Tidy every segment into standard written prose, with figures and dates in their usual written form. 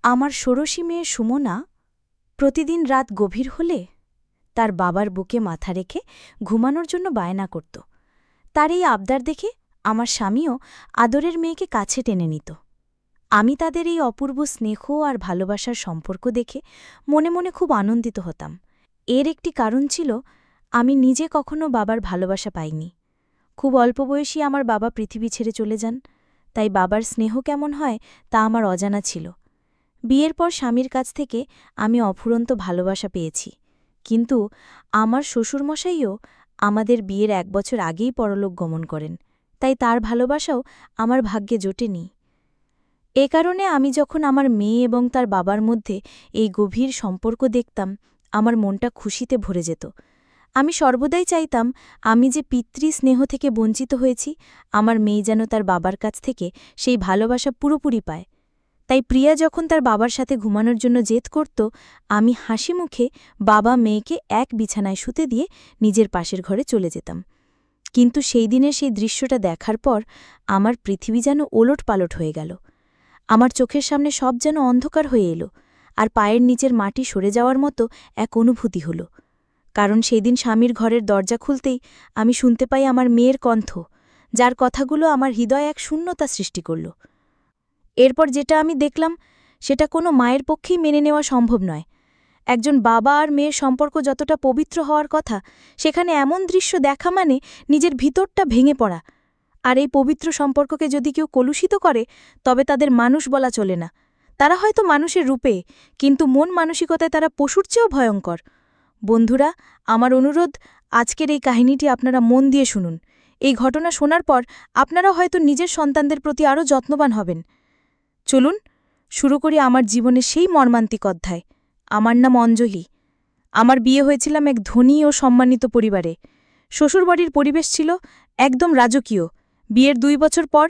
আমার ষোড়শী মেয়ে সুমনা প্রতিদিন রাত গভীর হলে তার বাবার বুকে মাথা রেখে ঘুমানোর জন্য বায়না করত। তার এই আবদার দেখে আমার স্বামীও আদরের মেয়েকে কাছে টেনে নিত। আমি তাদের এই অপূর্ব স্নেহ আর ভালোবাসার সম্পর্ক দেখে মনে মনে খুব আনন্দিত হতাম। এর একটি কারণ ছিল, আমি নিজে কখনো বাবার ভালোবাসা পাইনি। খুব অল্প বয়সী আমার বাবা পৃথিবী ছেড়ে চলে যান, তাই বাবার স্নেহ কেমন হয় তা আমার অজানা ছিল। বিয়ের পর স্বামীর কাছ থেকে আমি অফুরন্ত ভালোবাসা পেয়েছি, কিন্তু আমার শ্বশুরমশাইও আমাদের বিয়ের 1 বছর আগেই পরলোক গমন করেন, তাই তার ভালোবাসাও আমার ভাগ্যে জোটেনি। এ কারণে আমি যখন আমার মেয়ে এবং তার বাবার মধ্যে এই গভীর সম্পর্ক দেখতাম, আমার মনটা খুশিতে ভরে যেত। আমি সর্বদাই চাইতাম, আমি যে পিতৃ স্নেহ থেকে বঞ্চিত হয়েছি, আমার মেয়ে যেন তার বাবার কাছ থেকে সেই ভালোবাসা পুরোপুরি পায়। তাই প্রিয়া যখন তার বাবার সাথে ঘুমানোর জন্য জেদ করত, আমি হাসি মুখে বাবা মেয়েকে এক বিছানায় শুতে দিয়ে নিজের পাশের ঘরে চলে যেতাম। কিন্তু সেই দিনের সেই দৃশ্যটা দেখার পর আমার পৃথিবী যেন ওলটপালট হয়ে গেল। আমার চোখের সামনে সব যেন অন্ধকার হয়ে এলো, আর পায়ের নিচের মাটি সরে যাওয়ার মতো এক অনুভূতি হল। কারণ সেই দিন স্বামীর ঘরের দরজা খুলতেই আমি শুনতে পাই আমার মেয়ের কণ্ঠ, যার কথাগুলো আমার হৃদয়ে এক শূন্যতা সৃষ্টি করল। এরপর যেটা আমি দেখলাম, সেটা কোনো মায়ের পক্ষেই মেনে নেওয়া সম্ভব নয়। একজন বাবা আর মেয়ের সম্পর্ক যতটা পবিত্র হওয়ার কথা, সেখানে এমন দৃশ্য দেখা মানে নিজের ভিতরটা ভেঙে পড়া। আর এই পবিত্র সম্পর্ককে যদি কেউ কলুষিত করে, তবে তাদের মানুষ বলা চলে না। তারা হয়তো মানুষের রূপে, কিন্তু মন মানসিকতায় তারা পশুর চেয়েও ভয়ঙ্কর। বন্ধুরা, আমার অনুরোধ, আজকের এই কাহিনীটি আপনারা মন দিয়ে শুনুন। এই ঘটনা শোনার পর আপনারা হয়তো নিজের সন্তানদের প্রতি আরও যত্নবান হবেন। চলুন শুরু করি আমার জীবনের সেই মর্মান্তিক অধ্যায়। আমার নাম অঞ্জলি। আমার বিয়ে হয়েছিলাম এক ধনী ও সম্মানিত পরিবারে। শ্বশুরবাড়ির পরিবেশ ছিল একদম রাজকীয়। বিয়ের 2 বছর পর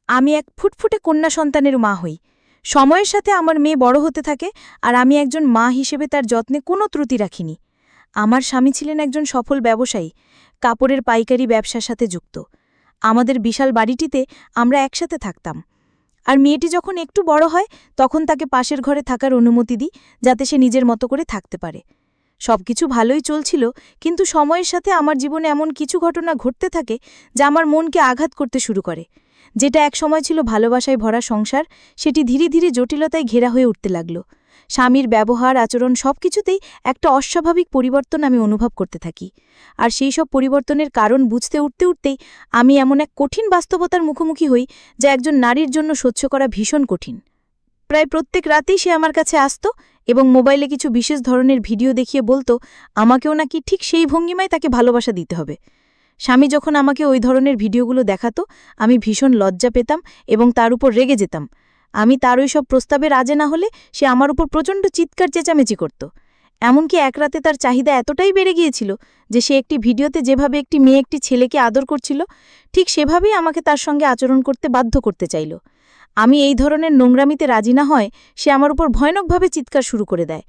আমি এক ফুটফুটে কন্যা সন্তানের মা হই। সময়ের সাথে আমার মেয়ে বড় হতে থাকে, আর আমি একজন মা হিসেবে তার যত্নে কোনো ত্রুটি রাখিনি। আমার স্বামী ছিলেন একজন সফল ব্যবসায়ী, কাপড়ের পাইকারি ব্যবসার সাথে যুক্ত। আমাদের বিশাল বাড়িটিতে আমরা একসাথে থাকতাম। আর মেয়েটি যখন একটু বড় হয়, তখন তাকে পাশের ঘরে থাকার অনুমতি দিই, যাতে সে নিজের মতো করে থাকতে পারে। সবকিছু ভালোই চলছিল, কিন্তু সময়ের সাথে আমার জীবনে এমন কিছু ঘটনা ঘটতে থাকে যা আমার মনকে আঘাত করতে শুরু করে। যেটা একসময় ছিল ভালোবাসায় ভরা সংসার, সেটি ধীরে ধীরে জটিলতায় ঘেরা হয়ে উঠতে লাগল। স্বামীর ব্যবহার, আচরণ সবকিছুতেই একটা অস্বাভাবিক পরিবর্তন আমি অনুভব করতে থাকি। আর সেই সব পরিবর্তনের কারণ বুঝতে উঠতেই আমি এমন এক কঠিন বাস্তবতার মুখোমুখি হই, যা একজন নারীর জন্য সহ্য করা ভীষণ কঠিন। প্রায় প্রত্যেক রাতেই সে আমার কাছে আসত এবং মোবাইলে কিছু বিশেষ ধরনের ভিডিও দেখিয়ে বলতো, আমাকেও নাকি ঠিক সেই ভঙ্গিমায় তাকে ভালোবাসা দিতে হবে। স্বামী যখন আমাকে ওই ধরনের ভিডিওগুলো দেখাতো, আমি ভীষণ লজ্জা পেতাম এবং তার উপর রেগে যেতাম। আমি তার ওই সব প্রস্তাবে রাজি না হলে সে আমার উপর প্রচণ্ড চিৎকার চেঁচামেচি করত। এমনকি এক রাতে তার চাহিদা এতটাই বেড়ে গিয়েছিল যে সে একটি ভিডিওতে যেভাবে একটি মেয়ে একটি ছেলেকে আদর করছিল, ঠিক সেভাবেই আমাকে তার সঙ্গে আচরণ করতে বাধ্য করতে চাইল। আমি এই ধরনের নোংরামিতে রাজি না হয় সে আমার উপর ভয়ানকভাবে চিৎকার শুরু করে দেয়।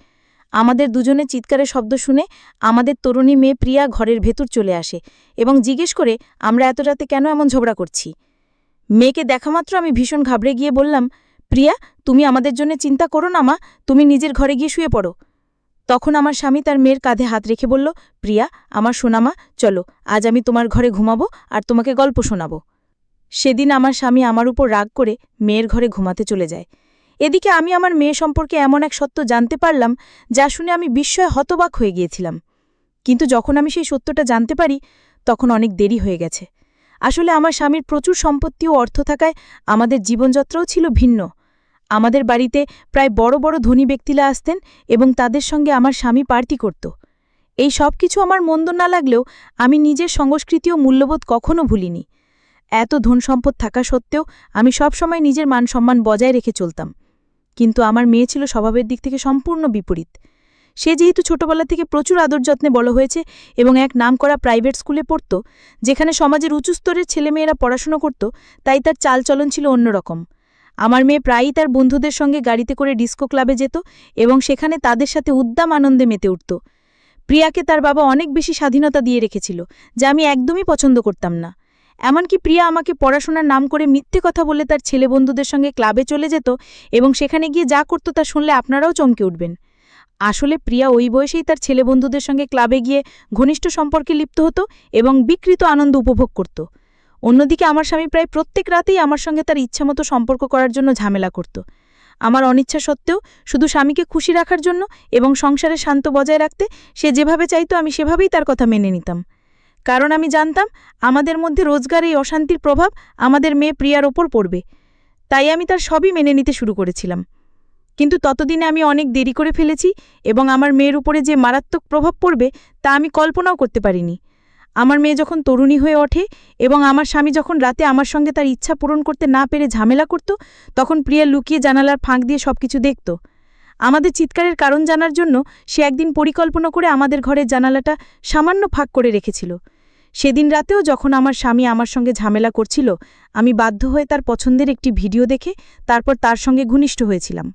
আমাদের দুজনের চিৎকারের শব্দ শুনে আমাদের তরুণী মেয়ে প্রিয়া ঘরের ভেতর চলে আসে এবং জিজ্ঞেস করে, আমরা এত রাতে কেন এমন ঝগড়া করছি। মেয়েকে দেখামাত্র আমি ভীষণ ঘাবড়ে গিয়ে বললাম, প্রিয়া, তুমি আমাদের জন্য চিন্তা করো না মা, তুমি নিজের ঘরে গিয়ে শুয়ে পড়ো। তখন আমার স্বামী তার মেয়ের কাঁধে হাত রেখে বলল, প্রিয়া, আমার সোনামা, চলো, আজ আমি তোমার ঘরে ঘুমাবো আর তোমাকে গল্প শোনাবো। সেদিন আমার স্বামী আমার উপর রাগ করে মেয়ের ঘরে ঘুমাতে চলে যায়। এদিকে আমি আমার মেয়ে সম্পর্কে এমন এক সত্য জানতে পারলাম, যা শুনে আমি বিস্ময়ে হতবাক হয়ে গিয়েছিলাম। কিন্তু যখন আমি সেই সত্যটা জানতে পারি, তখন অনেক দেরি হয়ে গেছে। আসলে আমার স্বামীর প্রচুর সম্পত্তি ও অর্থ থাকায় আমাদের জীবনযাত্রাও ছিল ভিন্ন। আমাদের বাড়িতে প্রায় বড় বড় ধনী ব্যক্তিরা আসতেন এবং তাদের সঙ্গে আমার স্বামী পার্টি করত। এই সব কিছু আমার মন্দ না লাগলেও আমি নিজের সংস্কৃতি ও মূল্যবোধ কখনো ভুলিনি। এত ধনসম্পদ থাকা সত্ত্বেও আমি সবসময় নিজের মান-সম্মান বজায় রেখে চলতাম। কিন্তু আমার মেয়ে ছিল স্বভাবের দিক থেকে সম্পূর্ণ বিপরীত। সে যেহেতু ছোটবেলা থেকে প্রচুর আদর যত্নে বড় হয়েছে এবং এক নামকরা প্রাইভেট স্কুলে পড়ত, যেখানে সমাজের উঁচু স্তরের ছেলেমেয়েরা পড়াশোনা করত, তাই তার চালচলন ছিল অন্যরকম। আমার মেয়ে প্রায়ই তার বন্ধুদের সঙ্গে গাড়িতে করে ডিস্কো ক্লাবে যেত এবং সেখানে তাদের সাথে উদ্দাম আনন্দে মেতে উঠত। প্রিয়াকে তার বাবা অনেক বেশি স্বাধীনতা দিয়ে রেখেছিল, যা আমি একদমই পছন্দ করতাম না। এমনকি প্রিয়া আমাকে পড়াশোনার নাম করে মিথ্যে কথা বলে তার ছেলে বন্ধুদের সঙ্গে ক্লাবে চলে যেত এবং সেখানে গিয়ে যা করত তা শুনলে আপনারাও চমকে উঠবেন। আসলে প্রিয়া ওই বয়সেই তার ছেলে বন্ধুদের সঙ্গে ক্লাবে গিয়ে ঘনিষ্ঠ সম্পর্কে লিপ্ত হতো এবং বিকৃত আনন্দ উপভোগ করত। অন্যদিকে আমার স্বামী প্রায় প্রত্যেক রাতেই আমার সঙ্গে তার ইচ্ছামতো সম্পর্ক করার জন্য ঝামেলা করত। আমার অনিচ্ছা সত্ত্বেও শুধু স্বামীকে খুশি রাখার জন্য এবং সংসারে শান্ত বজায় রাখতে সে যেভাবে চাইতো আমি সেভাবেই তার কথা মেনে নিতাম। কারণ আমি জানতাম আমাদের মধ্যে রোজগার এই অশান্তির প্রভাব আমাদের মেয়ে প্রিয়ার ওপর পড়বে। তাই আমি তার সবই মেনে নিতে শুরু করেছিলাম। কিন্তু ততদিনে আমি অনেক দেরি করে ফেলেছি এবং আমার মেয়ের উপরে যে মারাত্মক প্রভাব পড়বে তা আমি কল্পনাও করতে পারিনি। আমার মেয়ে যখন তরুণী হয়ে ওঠে এবং আমার স্বামী যখন রাতে আমার সঙ্গে তার ইচ্ছা পূরণ করতে না পেরে ঝামেলা করত, তখন প্রিয়া লুকিয়ে জানালার ফাঁক দিয়ে সবকিছু দেখত। আমাদের চিৎকারের কারণ জানার জন্য সে একদিন পরিকল্পনা করে আমাদের ঘরের জানালাটা সামান্য ফাঁক করে রেখেছিল। সেদিন রাতেও যখন আমার স্বামী আমার সঙ্গে ঝামেলা করছিল, আমি বাধ্য হয়ে তার পছন্দের একটি ভিডিও দেখে তারপর তার সঙ্গে ঘনিষ্ঠ হয়েছিলাম।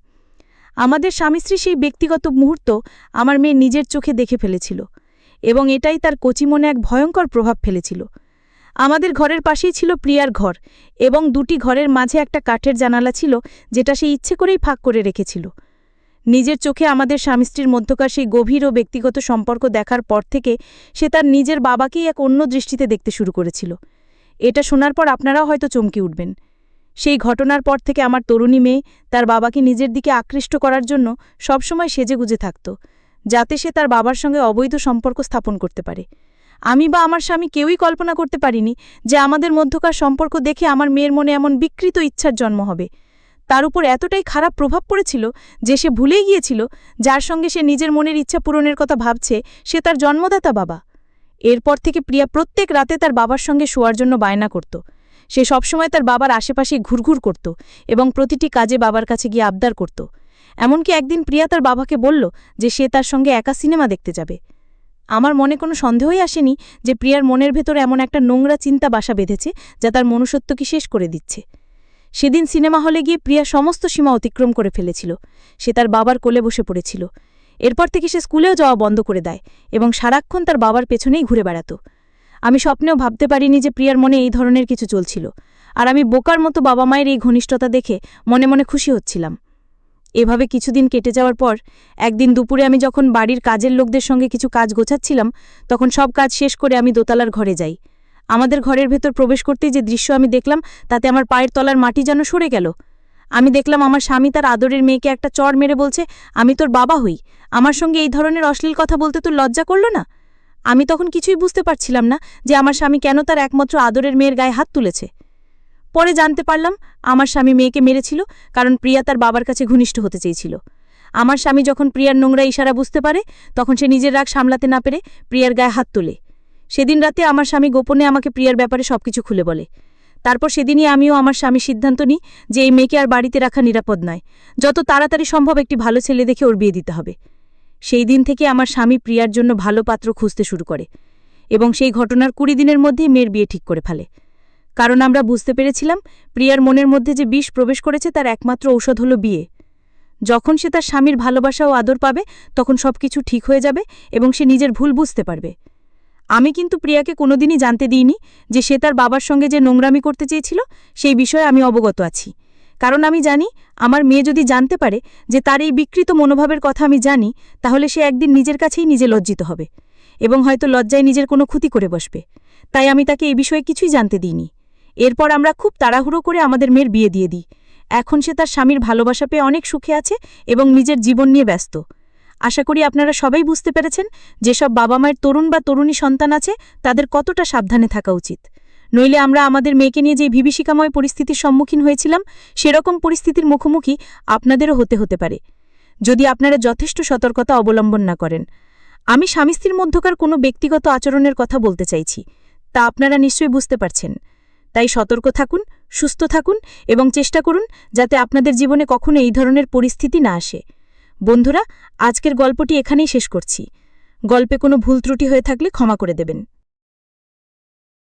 আমাদের স্বামী স্ত্রী সেই ব্যক্তিগত মুহূর্ত আমার মেয়ে নিজের চোখে দেখে ফেলেছিল এবং এটাই তার কচি মনে এক ভয়ঙ্কর প্রভাব ফেলেছিল। আমাদের ঘরের পাশেই ছিল প্রিয়ার ঘর এবং দুটি ঘরের মাঝে একটা কাঠের জানালা ছিল যেটা সে ইচ্ছে করেই ফাঁক করে রেখেছিল। নিজের চোখে আমাদের স্বামী স্ত্রীর মধ্যকার সেই গভীর ও ব্যক্তিগত সম্পর্ক দেখার পর থেকে সে তার নিজের বাবাকেই এক অন্য দৃষ্টিতে দেখতে শুরু করেছিল। এটা শোনার পর আপনারাও হয়তো চমকে উঠবেন। সেই ঘটনার পর থেকে আমার তরুণী মেয়ে তার বাবাকে নিজের দিকে আকৃষ্ট করার জন্য সবসময় সেজেগুজে থাকত, যাতে সে তার বাবার সঙ্গে অবৈধ সম্পর্ক স্থাপন করতে পারে। আমি বা আমার স্বামী কেউই কল্পনা করতে পারিনি যে আমাদের মধ্যকার সম্পর্ক দেখে আমার মেয়ের মনে এমন বিকৃত ইচ্ছার জন্ম হবে। তার উপর এতটাই খারাপ প্রভাব পড়েছিল যে সে ভুলেই গিয়েছিল যার সঙ্গে সে নিজের মনের ইচ্ছা পূরণের কথা ভাবছে সে তার জন্মদাতা বাবা। এরপর থেকে প্রিয়া প্রত্যেক রাতে তার বাবার সঙ্গে শোয়ার জন্য বায়না করত। সে সবসময় তার বাবার আশেপাশে ঘুরঘুর করত এবং প্রতিটি কাজে বাবার কাছে গিয়ে আবদার করত। এমনকি একদিন প্রিয়া তার বাবাকে বলল যে সে তার সঙ্গে একা সিনেমা দেখতে যাবে। আমার মনে কোনো সন্দেহই আসেনি যে প্রিয়ার মনের ভেতর এমন একটা নোংরা চিন্তা বাসা বেঁধেছে যা তার মনুষ্যত্বকে শেষ করে দিচ্ছে। সেদিন সিনেমা হলে গিয়ে প্রিয়া সমস্ত সীমা অতিক্রম করে ফেলেছিল। সে তার বাবার কোলে বসে পড়েছিল। এরপর থেকে সে স্কুলেও যাওয়া বন্ধ করে দেয় এবং সারাক্ষণ তার বাবার পেছনেই ঘুরে বেড়াত। আমি স্বপ্নেও ভাবতে পারিনি যে প্রিয়ার মনে এই ধরনের কিছু চলছিল, আর আমি বোকার মতো বাবা মায়ের এই ঘনিষ্ঠতা দেখে মনে মনে খুশি হচ্ছিলাম। এভাবে কিছুদিন কেটে যাওয়ার পর একদিন দুপুরে আমি যখন বাড়ির কাজের লোকদের সঙ্গে কিছু কাজ গোছাচ্ছিলাম, তখন সব কাজ শেষ করে আমি দোতলার ঘরে যাই। আমাদের ঘরের ভেতর প্রবেশ করতেই যে দৃশ্য আমি দেখলাম তাতে আমার পায়ের তলার মাটি যেন সরে গেল। আমি দেখলাম আমার স্বামী তার আদরের মেয়েকে একটা চড় মেরে বলছে, আমি তোর বাবা হই, আমার সঙ্গে এই ধরনের অশ্লীল কথা বলতে তোর লজ্জা করল না? আমি তখন কিছুই বুঝতে পারছিলাম না যে আমার স্বামী কেন তার একমাত্র আদরের মেয়ের গায়ে হাত তুলেছে। পরে জানতে পারলাম আমার স্বামী মেয়েকে মেরেছিল কারণ প্রিয়া তার বাবার কাছে ঘনিষ্ঠ হতে চেয়েছিল। আমার স্বামী যখন প্রিয়ার নোংরা ইশারা বুঝতে পারে তখন সে নিজের রাগ সামলাতে না পেরে প্রিয়ার গায়ে হাত তোলে। সেদিন রাতে আমার স্বামী গোপনে আমাকে প্রিয়ার ব্যাপারে সবকিছু খুলে বলে। তারপর সেদিনই আমিও আমার স্বামীর সিদ্ধান্ত নিই যে এই মেয়েকে আর বাড়িতে রাখা নিরাপদ নয়, যত তাড়াতাড়ি সম্ভব একটি ভালো ছেলে দেখে ওর বিয়ে দিতে হবে। সেই দিন থেকে আমার স্বামী প্রিয়ার জন্য ভালো পাত্র খুঁজতে শুরু করে এবং সেই ঘটনার 20 দিনের মধ্যেই মেয়ের বিয়ে ঠিক করে ফেলে। কারণ আমরা বুঝতে পেরেছিলাম প্রিয়ার মনের মধ্যে যে বিষ প্রবেশ করেছে তার একমাত্র ঔষধ হলো বিয়ে। যখন সে তার স্বামীর ভালোবাসা ও আদর পাবে তখন সবকিছু ঠিক হয়ে যাবে এবং সে নিজের ভুল বুঝতে পারবে। আমি কিন্তু প্রিয়াকে কোনোদিনই জানতে দিইনি যে সে তার বাবার সঙ্গে যে নোংরামি করতে চেয়েছিল সেই বিষয়ে আমি অবগত আছি। কারণ আমি জানি আমার মেয়ে যদি জানতে পারে যে তার এই বিকৃত মনোভাবের কথা আমি জানি, তাহলে সে একদিন নিজের কাছেই নিজে লজ্জিত হবে এবং হয়তো লজ্জায় নিজের কোনো ক্ষতি করে বসবে। তাই আমি তাকে এই বিষয়ে কিছুই জানতে দিইনি। এরপর আমরা খুব তাড়াহুড়ো করে আমাদের মেয়ের বিয়ে দিয়ে দিই। এখন সে তার স্বামীর ভালোবাসা পেয়ে অনেক সুখে আছে এবং নিজের জীবন নিয়ে ব্যস্ত। আশা করি আপনারা সবাই বুঝতে পেরেছেন যেসব বাবা মায়ের তরুণ বা তরুণী সন্তান আছে তাদের কতটা সাবধানে থাকা উচিত। নইলে আমরা আমাদের মেয়েকে নিয়ে যে বিভীষিকাময় পরিস্থিতির সম্মুখীন হয়েছিলাম সেরকম পরিস্থিতির মুখোমুখি আপনাদেরও হতে পারে, যদি আপনারা যথেষ্ট সতর্কতা অবলম্বন না করেন। আমি স্বামী স্ত্রীর মধ্যকার কোনো ব্যক্তিগত আচরণের কথা বলতে চাইছি, তা আপনারা নিশ্চয়ই বুঝতে পারছেন। তাই সতর্ক থাকুন, সুস্থ থাকুন এবং চেষ্টা করুন যাতে আপনাদের জীবনে কখনো এই ধরনের পরিস্থিতি না আসে। বন্ধুরা, আজকের গল্পটি এখানেই শেষ করছি। গল্পে কোনো ভুল ত্রুটি হয়ে থাকলে ক্ষমা করে দেবেন।